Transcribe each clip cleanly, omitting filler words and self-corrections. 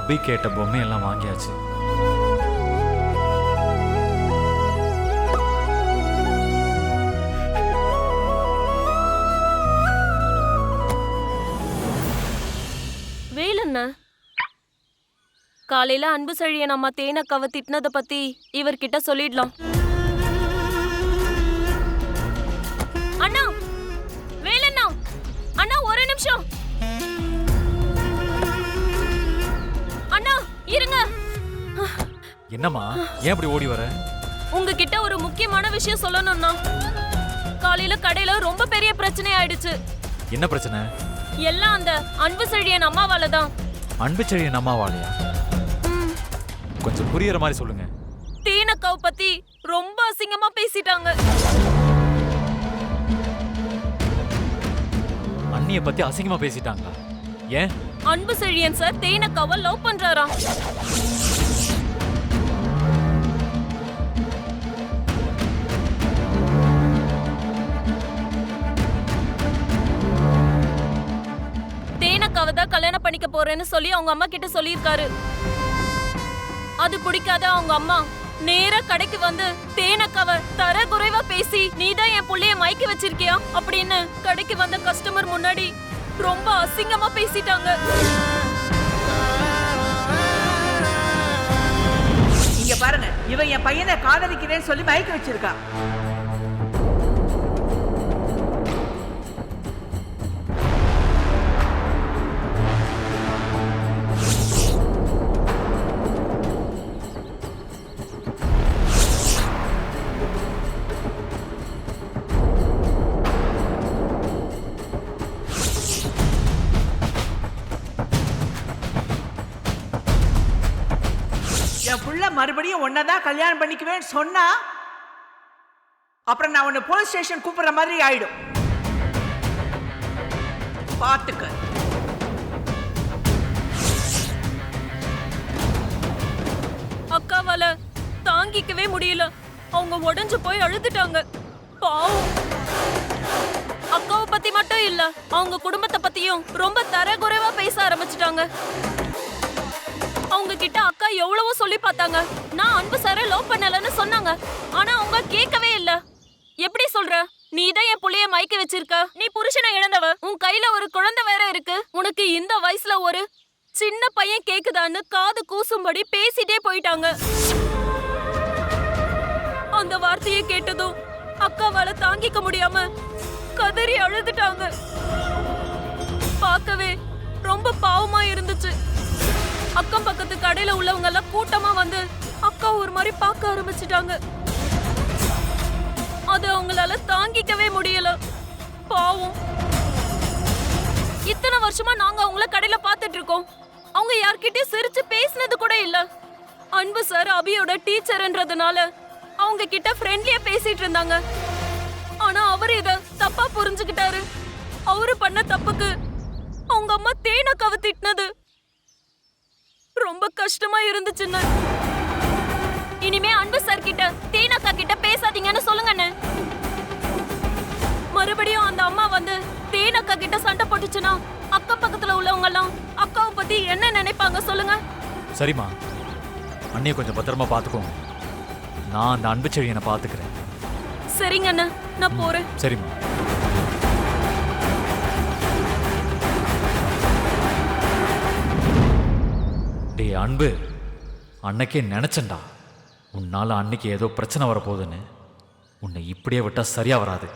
அபி கேட்ட பொம்மையெல்லாம் வாங்கியாச்சு. வேலண்ணா, காலையில அன்பு செழியன் அம்மா தேனக்காவை திட்டினதை பத்தி இவர்கிட்ட சொல்லிடலாம். அண்ணா, வேலண்ணா, அண்ணா ஒரு நிமிஷம். அண்ணா இருங்க. என்னம்மா, ஏன் இப்படி ஓடி வர? உங்ககிட்ட ஒரு முக்கியமான விஷயம் சொல்லணும்னா. காலையில கடையில ரொம்ப பெரிய பிரச்சனை ஆயிடுச்சு. என்ன பிரச்சனை? எல்லாம் அந்த அன்பு செழியன் அம்மாவால தான். அன்பு செழியன் அம்மாவாலையா? கொஞ்சம் புரியற மாதிரி சொல்லுங்க. தேனக்காவை பத்தி ரொம்ப அசிங்கமா பேசிட்டாங்க. அண்ணிய பத்தி அசிங்கமா பேசிட்டாங்களா? ஏன்? அன்பு செழியன் சார் தேனக்காவை லவ் பண்றாராம். தேனக்காவை தான் கல்யாணம் பண்ணிக்க போறேன்னு சொல்லி அவங்க அம்மா கிட்ட சொல்லியிருக்காரு. அது பிடிக்காத அவங்க அம்மா நேரா கடைக்கு வந்து தேனக்காவை தர குறைவா பேசி, நீதான் என் புள்ளைய மயக்கி வச்சிருக்கியா அப்படின்னு கடைக்கு வந்த கஸ்டமர் முன்னாடி ரொம்ப அசிங்கமா பேசிட்டாங்க. இங்க பாருங்க, இவன் என் பையனை காதலிக்கிறேன்னு சொல்லி மயக்கி வச்சிருக்கா. என் புள்ள மறுபடியும் ஒன்னதான் கல்யாணம் பண்ணிக்குவேன்னு சொன்னா அப்புறம் நான் உன்னை போலீஸ் ஸ்டேஷன் கூப்பிடுற மாதிரி ஆயிடும். பாத்துக்க. அக்காவால தாங்கிக்கவே முடியல. அவங்க உடைஞ்சு போய் அழுதுட்டாங்க. பாவம். அக்காவை பத்தி மட்டும் இல்ல, அவங்க குடும்பத்தை பத்தியும் ரொம்ப தரக்குறைவா பேச ஆரம்பிச்சிட்டாங்க. அவங்க கிட்ட அக்கா எவ்வளவோ சொல்லி பார்த்தாங்க. நான் அன்பு சார லவ் பண்ணலன்னு சொன்னாங்க. ஆனா அவங்க கேட்கவே இல்ல. எப்படி சொல்ற? நீ தான் என் புள்ளைய மயக்கி வச்சிருக்க. நீ புருஷனை இழந்தவ. உன் கையில ஒரு குழந்தை வேற இருக்கு. உனக்கு இந்த வயசுல ஒரு சின்ன பையன் கேக்குதான்னு காது கூசும்படி பேசிட்டே போயிட்டாங்க. அந்த வார்த்தையை கேட்டதும் அக்காவால தாங்கிக்க முடியாம கதறி அழுதுட்டாங்க. பார்க்கவே ரொம்ப பாவமா இருந்துச்சு. அக்கம் பக்கத்து கடையில உள்ளவங்க எல்லாம் கூட்டமா வந்து அக்கா ஒரு மாதிரி பார்க்க ஆரம்பிச்சிட்டாங்க. அது அவங்களால தாங்கிக்கவே முடியல. பாவம். இத்தனை வருஷமா நாங்க அவங்கள கடையில பார்த்துட்டு இருக்கோம். அவங்க யார்கிட்டயும் சிரிச்சு பேசினது கூட இல்ல. அன்பு சார் அபியோட டீச்சர்ன்றதுனால அவங்க கிட்ட ஃப்ரெண்ட்லியா பேசிட்டு இருந்தாங்க. ஆனா அவரு இத தப்பா புரிஞ்சுக்கிட்டாரு. அவரு பண்ண தப்புக்கு அவங்க அம்மா தேனக்காவை திட்டினது ரொம்ப கஷ்டமா இருந்துச்சுன்னு. இனிமே அன்பு சார் கிட்ட தேனக்கா கிட்ட பேசாதீங்கன்னு சொல்லுங்கன்னு. மறுபடியும் அந்த அம்மா வந்து தேனக்கா கிட்ட சண்டை போட்டுச்சுன்னா அக்கம் பக்கத்துல உள்ளவங்க எல்லாம் அக்காவை பத்தி என்ன நினைப்பாங்க சொல்லுங்க. சரிம்மா, அண்ணிய கொஞ்சம் பத்திரமா பாத்துக்கோங்க. நான் அந்த அன்பு செழியனை பாத்துக்கிறேன். சரிங்க அண்ணா, நான் போறேன். சரிம்மா. டேய் அன்பு, அன்னைக்கே நினைச்சேன்டா உன்னால அன்னைக்கு ஏதோ பிரச்சனை வரப்போகுதுன்னு. உன்னை இப்படியே விட்டா சரியா வராது.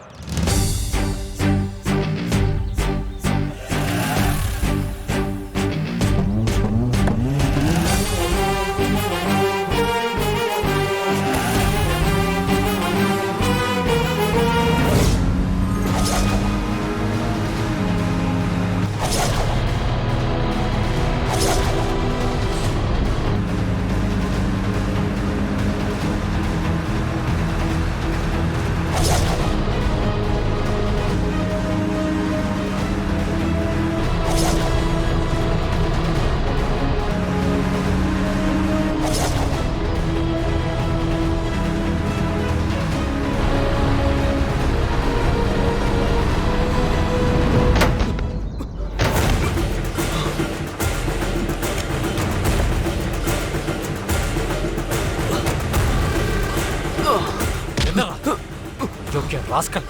ராஸ்கல்,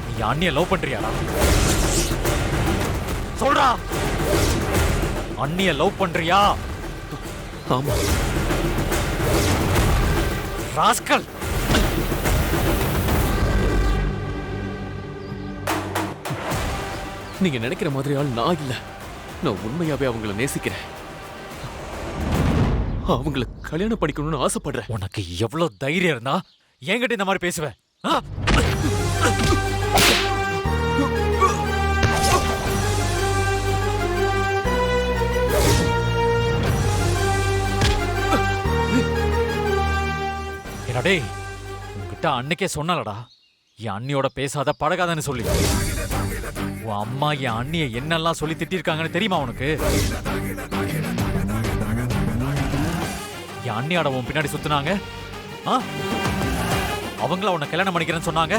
நீ அண்ணிய லவ் பண்றியாடா? சொல்றா, அண்ணிய லவ் பண்றியா? ஆமா. ராஸ்கல், நீங்க நினைக்கிற மாதிரி ஆள் நான் இல்ல. நான் உண்மையாவே அவங்கள நேசிக்கிறேன். அவங்கள கல்யாணம் பண்ணிக்கணும்னு ஆசைப்படுறேன். உனக்கு எவ்வளவு தைரியம் இருந்தா என்கிட்ட இந்த மாதிரி பேசுவேன்? ஆ? என்னடா டேய், உன்கிட்ட அன்னைக்கே சொன்னாலடா என் அண்ணியோட பேசாத பழகாதன்னு சொல்லி. உன் அம்மா என் அண்ணிய என்னெல்லாம் சொல்லி திட்டிருக்காங்கன்னு தெரியுமா உனக்கு? என் அண்ணியாட உன் பின்னாடி சுத்துனாங்க. ஆ? அவங்கள உன்னை கல்யாணம் பண்ணிக்கிறேன்னு சொன்னாங்க.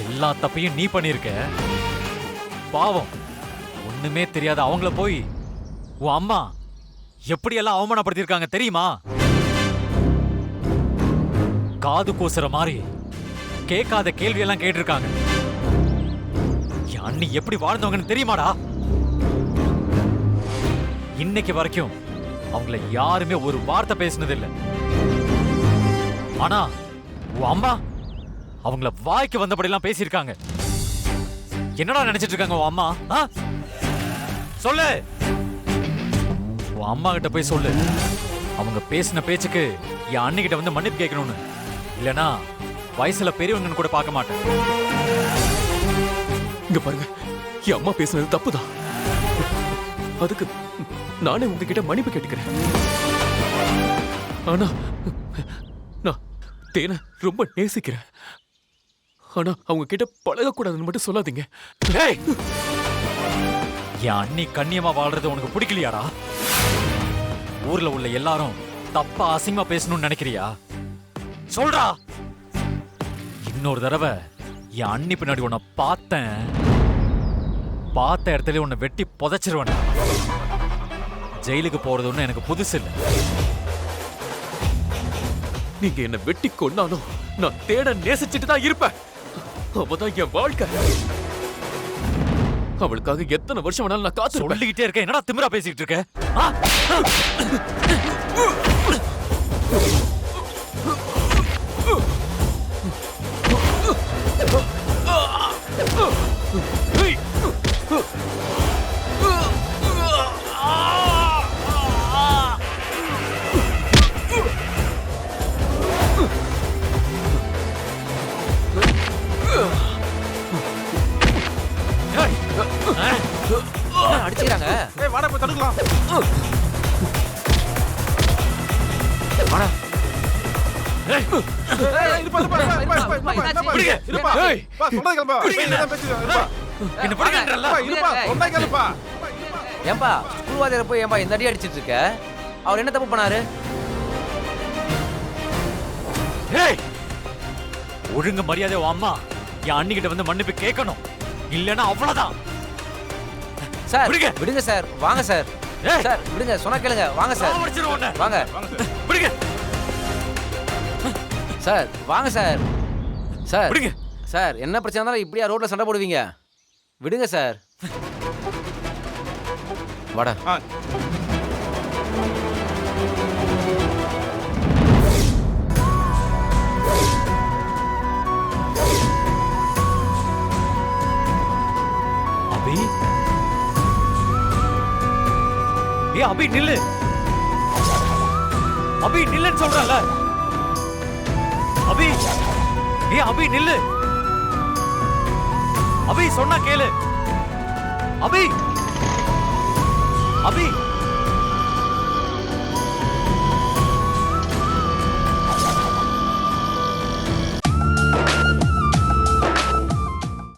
எல்லா தப்பையும் நீ பண்ணிருக்க. பாவம், ஒண்ணுமே தெரியாத அவங்கள போய் உன் அம்மா எப்படியெல்லாம் அவமானப்படுத்திருக்காங்க தெரியுமா? காது கூசுற மாதிரி கேட்காத கேள்வியெல்லாம் கேட்டிருக்காங்க. என் அண்ணி எப்படி வாழ்ந்தவங்கன்னு தெரியுமாடா? இன்னைக்கு வரைக்கும் அவங்கள யாருமே ஒரு வார்த்தை பேசினதில்லை. ஆனா உன் அம்மா அவங்கள வாய்க்கு வந்தபடியெல்லாம் பேசியிருக்காங்க. என்னடா நினைச்சிட்டு இருக்காங்க உன் அம்மா? ஆ? சொல்லு, உன் அம்மா கிட்ட போய் சொல்லு, அவங்க பேசின பேச்சுக்கு என் அண்ணிக்கிட்ட வந்து மன்னிப்பு கேட்கணும்னு. இல்லனா வயசுல பெரியவங்கன்னு கூட பார்க்க மாட்டேன். இங்க பாருங்க, என் அம்மா பேசுனது தப்புதான். அதுக்கு நானே உங்ககிட்ட மன்னிப்பு கேட்டுக்கிறேன். ஆனா நான் தேனை ரொம்ப நேசிக்கிறேன். ஆனா அவங்க கிட்ட பழகக்கூடாதுன்னு மட்டும் சொல்லாதீங்க. ஏய், என் அண்ணி கண்ணியமா வாழ்றது உனக்கு பிடிக்கலையாடா? ஊர்ல உள்ள எல்லாரும் தப்பா அசிங்கமா பேசணும்னு நினைக்கிறியா? சொல்றா, இன்னொரு தடவை என் அண்ணி பின்னாடி உன்னை பார்த்த இடத்துல உன்னை வெட்டி புதைச்சிருவேன். ஜெயிலுக்கு போறது ஒண்ணு எனக்கு புதுசு இல்லை. நீங்க என்ன வெட்டி கொண்டாலும் நான் தேட நேசிச்சுட்டு தான் இருப்பேன். அவதான் என் வாழ்க்கை. அவளுக்காக எத்தனை வருஷம் வேணாலும் நான் காத்து சொல்லிக்கிட்டே இருக்கேன். என்னடா திமிரா பேசிக்கிட்டு இருக்க? ஆ? அடிச்சுக்கிறாங்க. வாடா போய் தடுக்கலாம். வாடா. ஏன்பா ஸ்கூல்வாதியார போய் ஏன்பா இந்த அடி அடிச்சிட்டு இருக்க? அவர் என்ன தப்பு பண்ணாரு? ஒழுங்கு மரியாதை உன் அம்மா என் அண்ணிக்கிட்ட வந்து மன்னிப்பு கேட்கணும். இல்லைன்னா அவ்வளவுதான். சார் விடுங்க சார், வாங்க சார். சார் விடுங்க, சொன்னா கேளுங்க. வாங்க சார், வாங்க சார், வாங்க சார். சார் சார், என்ன பிரச்சனை இருந்தாலும் இப்படியா ரோட்ல சண்டை போடுவீங்க? விடுங்க சார். வாடா. அபி, ஏ அபி நில்லு. அபி நில்லுன்னு சொல்றல. அபி, ஏ அபி நில்லு. அபி சொன்னா கேளு. அபி, அபி